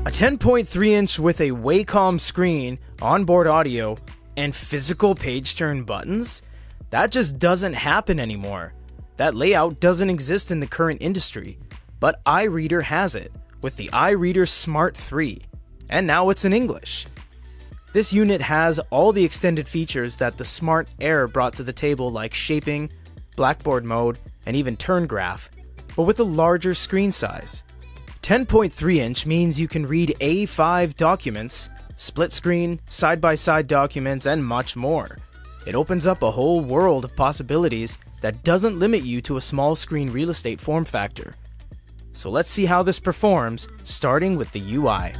A 10.3-inch with a Wacom screen, onboard audio, and physical page turn buttons? That just doesn't happen anymore. That layout doesn't exist in the current industry, but iReader has it with the iReader Smart 3, and now it's in English. This unit has all the extended features that the Smart Air brought to the table, like shaping, blackboard mode, and even turn graph, but with a larger screen size. 10.3-inch means you can read A5 documents, split screen, side-by-side documents, and much more. It opens up a whole world of possibilities that doesn't limit you to a small screen real estate form factor. So let's see how this performs, starting with the UI.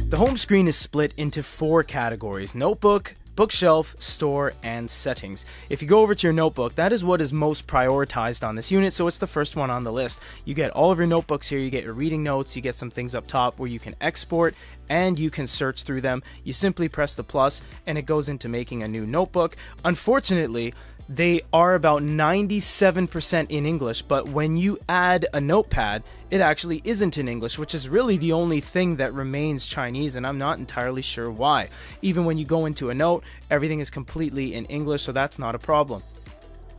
The home screen is split into 4 categories: notebook, bookshelf, store, and settings. If you go over to your notebook, that is what is most prioritized on this unit, so it's the first one on the list. You get all of your notebooks here, you get your reading notes, you get some things up top where you can export and you can search through them. You simply press the plus and it goes into making a new notebook. Unfortunately, they are about 97% in English, but when you add a notepad, it actually isn't in English, which is really the only thing that remains Chinese, and I'm not entirely sure why. Even when you go into a note, everything is completely in English, so that's not a problem.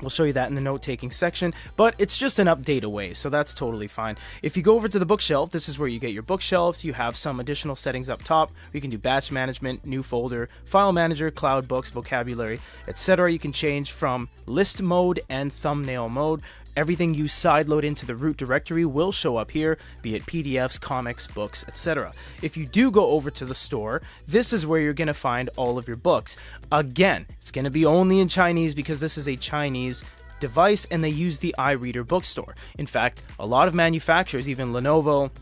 We'll show you that in the note-taking section, but it's just an update away, so that's totally fine. If you go over to the bookshelf, this is where you get your bookshelves. You have some additional settings up top. You can do batch management, new folder, file manager, cloud books, vocabulary, etc. You can change from list mode and thumbnail mode. Everything you sideload into the root directory will show up here, be it PDFs, comics, books, etc. If you do go over to the store, this is where you're going to find all of your books. Again, it's going to be only in Chinese because this is a Chinese device and they use the iReader bookstore. In fact, a lot of manufacturers, even Lenovo,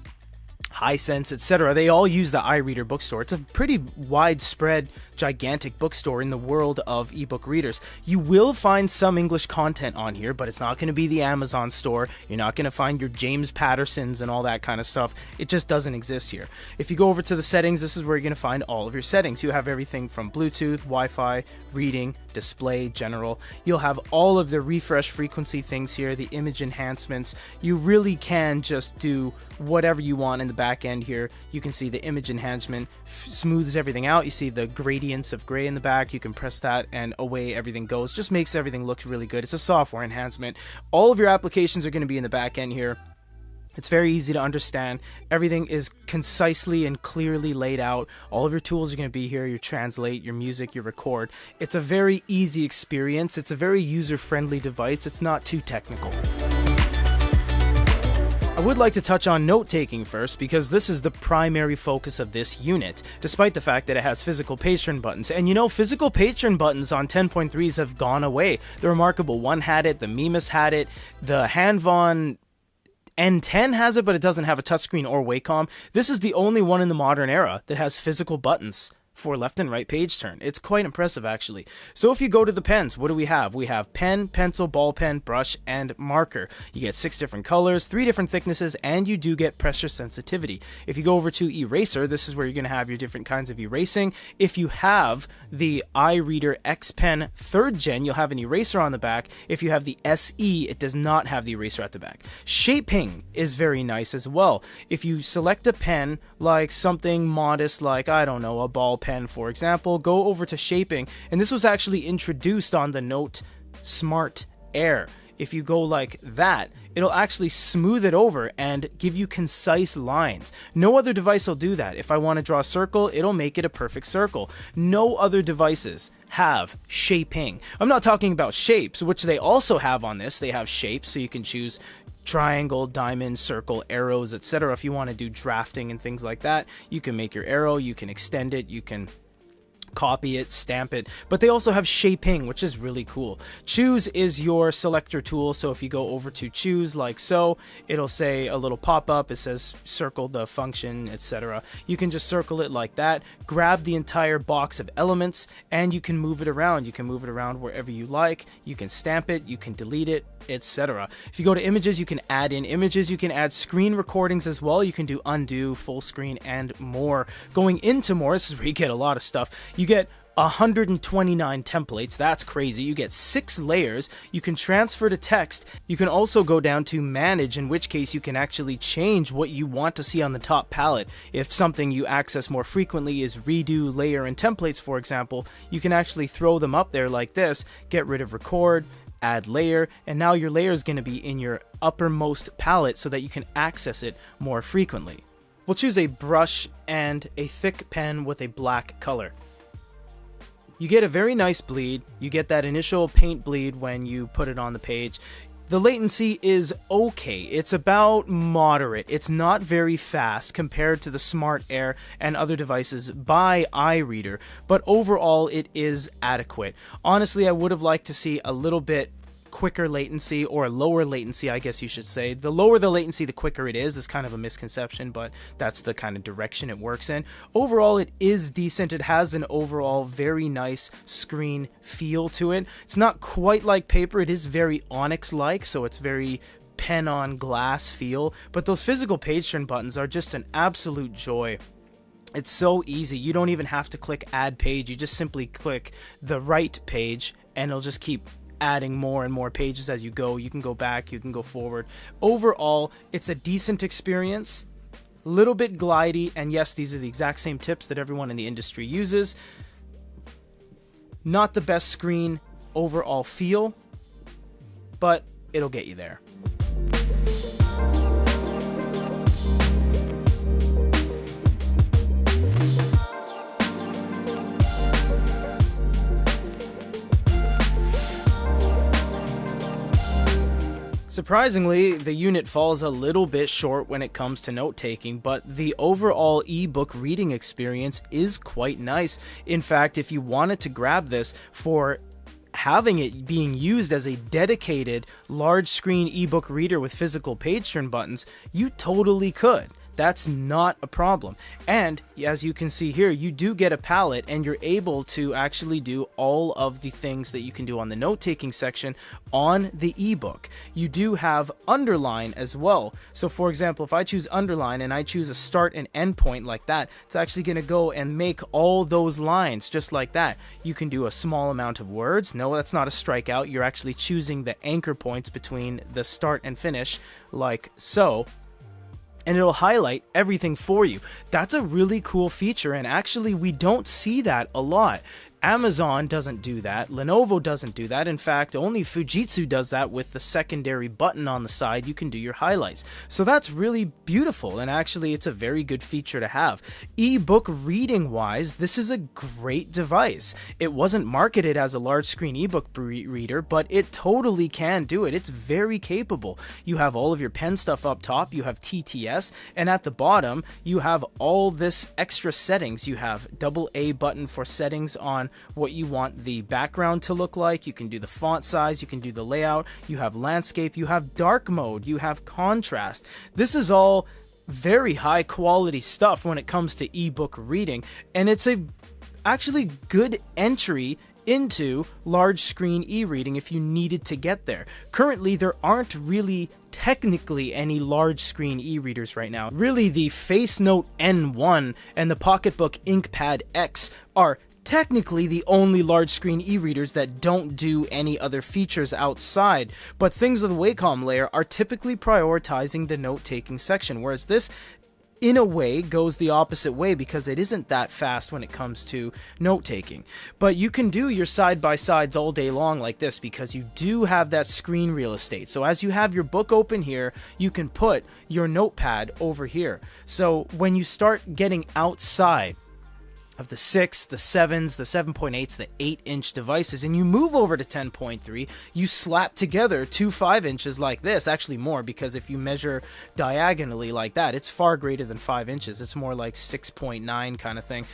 Hisense, etc., they all use the iReader bookstore. It's a pretty widespread, gigantic bookstore in the world of ebook readers. You will find some English content on here, but it's not going to be the Amazon store. You're not going to find your James Pattersons and all that kind of stuff. It just doesn't exist here. If you go over to the settings, this is where you're going to find all of your settings. You have everything from Bluetooth, Wi-Fi, reading, display, general. You'll have all of the refresh frequency things here, the image enhancements. You really can just do whatever you want in the back end here. You can see the image enhancement smooths everything out. You see the gradients of gray in the back. You can press that and away everything goes. Just makes everything look really good. It's a software enhancement. All of your applications are going to be in the back end here. It's very easy to understand. Everything is concisely and clearly laid out. All of your tools are going to be here. Your translate, your music, your record. It's a very easy experience. It's a very user-friendly device. It's not too technical. I would like to touch on note-taking first, because this is the primary focus of this unit, despite the fact that it has physical page turn buttons. And you know, physical page turn buttons on 10.3s have gone away. The Remarkable One had it, the Mimas had it, the Hanvon N10 has it, but it doesn't have a touchscreen or Wacom. This is the only one in the modern era that has physical buttons for left and right page turn. It's quite impressive, actually. So if you go to the pens, what do we have? We have pen, pencil, ball pen, brush, and marker. You get 6 different colors, 3 different thicknesses, and you do get pressure sensitivity. If you go over to eraser, this is where you're going to have your different kinds of erasing. If you have the iReader X Pen 3rd Gen, you'll have an eraser on the back. If you have the SE, it does not have the eraser at the back. Shaping is very nice as well. If you select a pen, like something modest, like, I don't know, a ball pen, for example, go over to shaping, and this was actually introduced on the Note Smart Air. If you go like that, it'll actually smooth it over and give you concise lines. No other device will do that. If I want to draw a circle, it'll make it a perfect circle. No other devices have shaping. I'm not talking about shapes, which they also have on this. They have shapes, so you can choose triangle, diamond, circle, arrows, etc. If you want to do drafting and things like that, you can make your arrow, you can extend it, you can copy it, stamp it, but they also have shaping, which is really cool. Choose is your selector tool, so if you go over to choose like so, it'll say a little pop-up, it says circle the function, etc. You can just circle it like that, grab the entire box of elements, and you can move it around. You can move it around wherever you like, you can stamp it, you can delete it, etc. If you go to images, you can add in images, you can add screen recordings as well, you can do undo, full screen, and more. Going into more, this is where you get a lot of stuff. You get 129 templates, that's crazy. You get 6 layers, you can transfer to text, you can also go down to manage, in which case you can actually change what you want to see on the top palette. If something you access more frequently is redo, layer, and templates, for example, you can actually throw them up there like this, get rid of record, add layer, and now your layer is going to be in your uppermost palette so that you can access it more frequently. We'll choose a brush and a thick pen with a black color. You get a very nice bleed. You get that initial paint bleed when you put it on the page. The latency is okay. It's about moderate. It's not very fast compared to the Smart Air and other devices by iReader, but overall it is adequate. Honestly, I would have liked to see a little bit quicker latency, or lower latency, I guess you should say. The lower the latency, the quicker it is kind of a misconception, but that's the kind of direction it works in. Overall, it is decent. It has an overall very nice screen feel to it. It's not quite like paper. It is very Onyx-like, so it's very pen on glass feel, but those physical page turn buttons are just an absolute joy. It's so easy. You don't even have to click add page. You just simply click the right page and it'll just keep adding more and more pages as you go. You can go back, you can go forward. Overall, it's a decent experience, little bit glidey, and yes, these are the exact same tips that everyone in the industry uses. Not the best screen overall feel, but it'll get you there. Surprisingly, the unit falls a little bit short when it comes to note-taking, but the overall ebook reading experience is quite nice. In fact, if you wanted to grab this for having it being used as a dedicated large screen ebook reader with physical page turn buttons, you totally could. That's not a problem. And as you can see here, you do get a palette and you're able to actually do all of the things that you can do on the note-taking section on the ebook. You do have underline as well. So for example, if I choose underline and I choose a start and end point like that, it's actually going to go and make all those lines just like that. You can do a small amount of words. No, that's not a strikeout. You're actually choosing the anchor points between the start and finish like so, and it'll highlight everything for you. That's a really cool feature, and actually we don't see that a lot. Amazon doesn't do that. Lenovo doesn't do that. In fact, only Fujitsu does that with the secondary button on the side. You can do your highlights. So that's really beautiful, and actually it's a very good feature to have. Ebook reading wise, this is a great device. It wasn't marketed as a large screen ebook reader, but it totally can do it. It's very capable. You have all of your pen stuff up top, you have TTS, and at the bottom you have all this extra settings. You have AA button for settings on what you want the background to look like. You can do the font size, you can do the layout, you have landscape, you have dark mode, you have contrast. This is all very high quality stuff when it comes to ebook reading, and it's a actually good entry into large screen e-reading if you needed to get there. Currently, there aren't really technically any large screen e-readers right now. Really, the FaceNote N1 and the Pocketbook InkPad X are technically the only large screen e-readers that don't do any other features outside, but things with a Wacom layer are typically prioritizing the note-taking section, whereas this in a way goes the opposite way because it isn't that fast when it comes to note-taking. But you can do your side-by-sides all day long like this because you do have that screen real estate. So as you have your book open here, you can put your notepad over here. So when you start getting outside of the 6, the 7s, the 7.8s, the 8-inch devices, and you move over to 10.3, you slap together 2 5 inches like this, actually more, because if you measure diagonally like that, it's far greater than 5 inches. It's more like 6.9 kind of thing.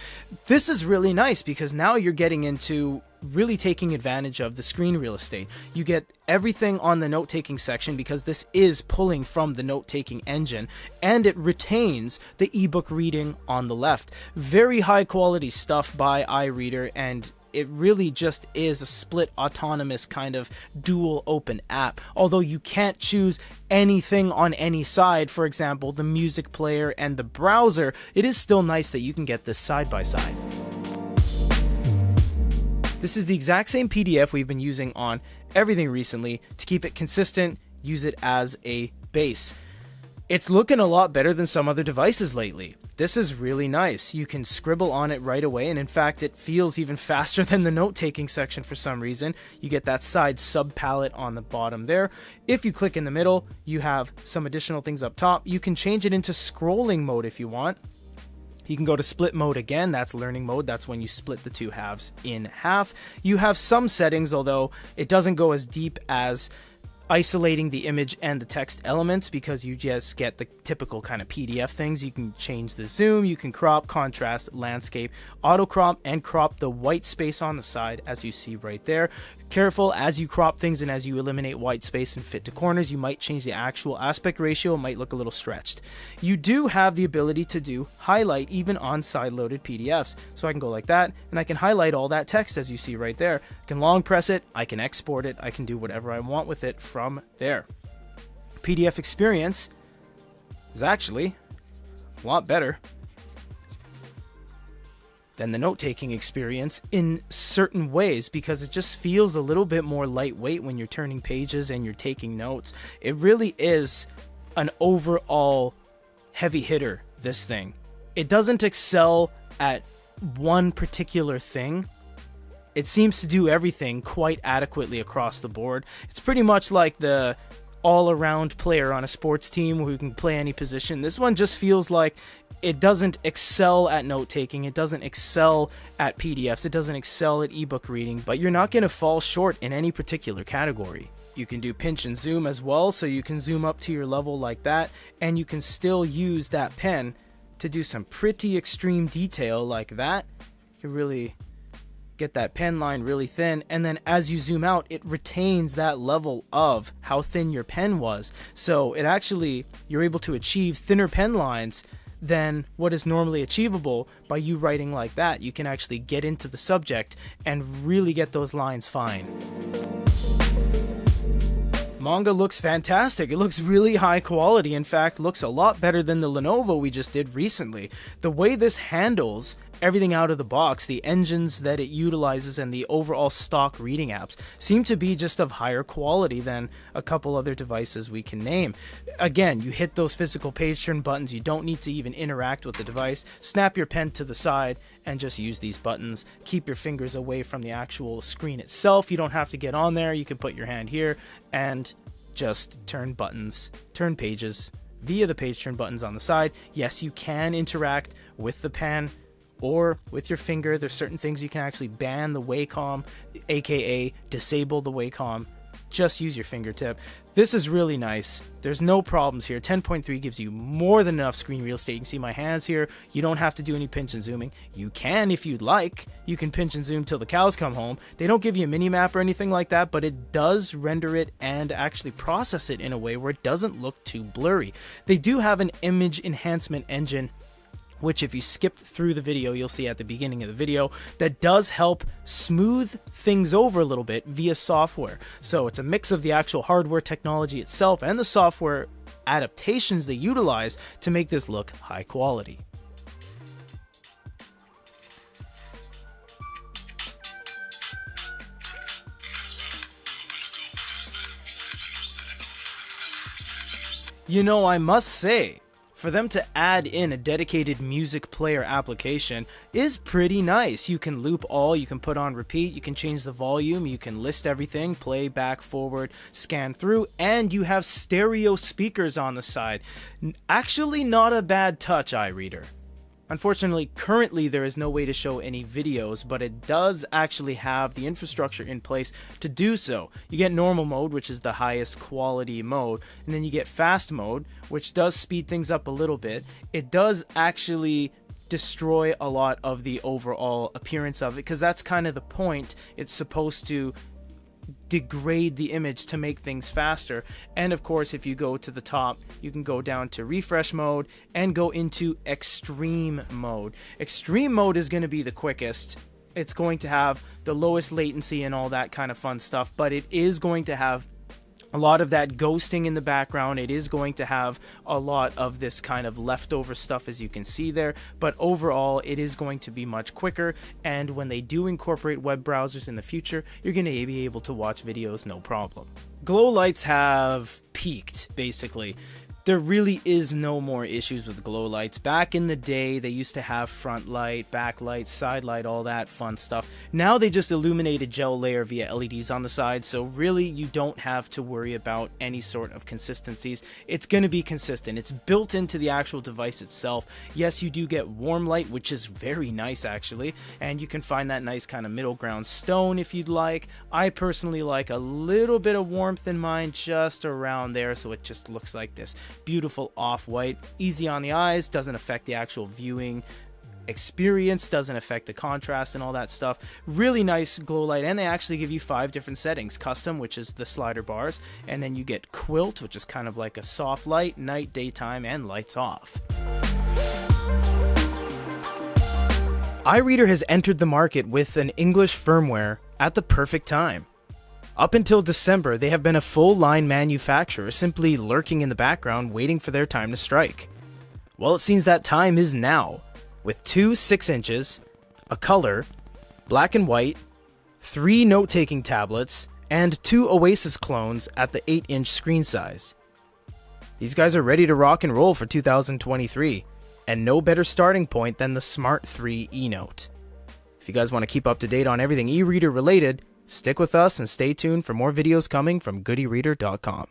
This is really nice because now you're getting into really taking advantage of the screen real estate. You get everything on the note-taking section because this is pulling from the note-taking engine, and it retains the ebook reading on the left. Very high quality stuff by iReader, and it really just is a split autonomous kind of dual open app. Although you can't choose anything on any side, for example the music player and the browser, it is still nice that you can get this side by side. This is the exact same PDF we've been using on everything recently. To keep it consistent, use it as a base. It's looking a lot better than some other devices lately. This is really nice. You can scribble on it right away, and in fact it feels even faster than the note-taking section for some reason. You get that side sub-palette on the bottom there. If you click in the middle, you have some additional things up top. You can change it into scrolling mode if you want. You can go to split mode again, that's learning mode, that's when you split the two halves in half. You have some settings, although it doesn't go as deep as isolating the image and the text elements, because you just get the typical kind of PDF things. You can change the zoom, you can crop, contrast, landscape, auto crop, and crop the white space on the side, as you see right there. Careful as you crop things and as you eliminate white space and fit to corners, you might change the actual aspect ratio. It might look a little stretched. You do have the ability to do highlight even on side-loaded PDFs. So I can go like that, and I can highlight all that text as you see right there. I can long press it, I can export it, I can do whatever I want with it from there. PDF experience is actually a lot better than the note-taking experience in certain ways, because it just feels a little bit more lightweight when you're turning pages and you're taking notes. It really is an overall heavy hitter, this thing. It doesn't excel at one particular thing. It seems to do everything quite adequately across the board. It's pretty much like the all-around player on a sports team who can play any position. This one just feels like it doesn't excel at note-taking, it doesn't excel at PDFs, it doesn't excel at ebook reading, but you're not going to fall short in any particular category. You can do pinch and zoom as well, so you can zoom up to your level like that, and you can still use that pen to do some pretty extreme detail like that. You can really get that pen line really thin, and then as you zoom out, it retains that level of how thin your pen was. So it actually, you're able to achieve thinner pen lines than what is normally achievable by you writing like that. You can actually get into the subject and really get those lines fine. Manga looks fantastic. It looks really high quality. In fact, looks a lot better than the Lenovo we just did recently. The way this handles everything out of the box, the engines that it utilizes, and the overall stock reading apps seem to be just of higher quality than a couple other devices we can name. Again, you hit those physical page turn buttons. You don't need to even interact with the device. Snap your pen to the side and just use these buttons. Keep your fingers away from the actual screen itself. You don't have to get on there. You can put your hand here and just turn buttons, turn pages via the page turn buttons on the side. Yes, you can interact with the pen or with your finger. There's certain things you can actually ban the Wacom, aka disable the Wacom. Just use your fingertip. This is really nice. There's no problems here. 10.3 gives you more than enough screen real estate. You can see my hands here. You don't have to do any pinch and zooming. You can if you'd like. You can pinch and zoom till the cows come home. They don't give you a mini map or anything like that, but it does render it and actually process it in a way where it doesn't look too blurry. They do have an image enhancement engine, which if you skipped through the video, you'll see at the beginning of the video, that does help smooth things over a little bit via software. So it's a mix of the actual hardware technology itself and the software adaptations they utilize to make this look high quality. You know, I must say, for them to add in a dedicated music player application is pretty nice. You can loop all, you can put on repeat, you can change the volume, you can list everything, play, back, forward, scan through, and you have stereo speakers on the side. Actually not a bad touch, iReader. Unfortunately, currently there is no way to show any videos, but it does actually have the infrastructure in place to do so. You get normal mode, which is the highest quality mode, and then you get fast mode, which does speed things up a little bit. It does actually destroy a lot of the overall appearance of it, because that's kind of the point. It's supposed to degrade the image to make things faster. And of course, if you go to the top, you can go down to refresh mode and go into extreme mode. Extreme mode is going to be the quickest. It's going to have the lowest latency and all that kind of fun stuff, but it is going to have a lot of that ghosting in the background. It is going to have a lot of this kind of leftover stuff, as you can see there, but overall it is going to be much quicker, and when they do incorporate web browsers in the future, you're going to be able to watch videos no problem. Glow lights have peaked, basically. There really is no more issues with glow lights. Back in the day, they used to have front light, back light, side light, all that fun stuff. Now they just illuminate a gel layer via LEDs on the side, so really you don't have to worry about any sort of consistencies. It's going to be consistent. It's built into the actual device itself. Yes, you do get warm light, which is very nice actually, and you can find that nice kind of middle ground stone if you'd like. I personally like a little bit of warmth in mine just around there, so it just looks like this beautiful off-white, easy on the eyes, doesn't affect the actual viewing experience, doesn't affect the contrast and all that stuff. Really nice glow light, and they actually give you 5 different settings: custom, which is the slider bars, and then you get quilt, which is kind of like a soft light, night, daytime, and lights off. iReader has entered the market with an English firmware at the perfect time. Up until December, they have been a full-line manufacturer, simply lurking in the background waiting for their time to strike. Well, it seems that time is now, with 2 6-inches, a color, black and white, 3 note-taking tablets, and 2 Oasis clones at the 8-inch screen size. These guys are ready to rock and roll for 2023, and no better starting point than the Smart 3 eNote. If you guys want to keep up to date on everything e-reader related, stick with us and stay tuned for more videos coming from GoodEReader.com.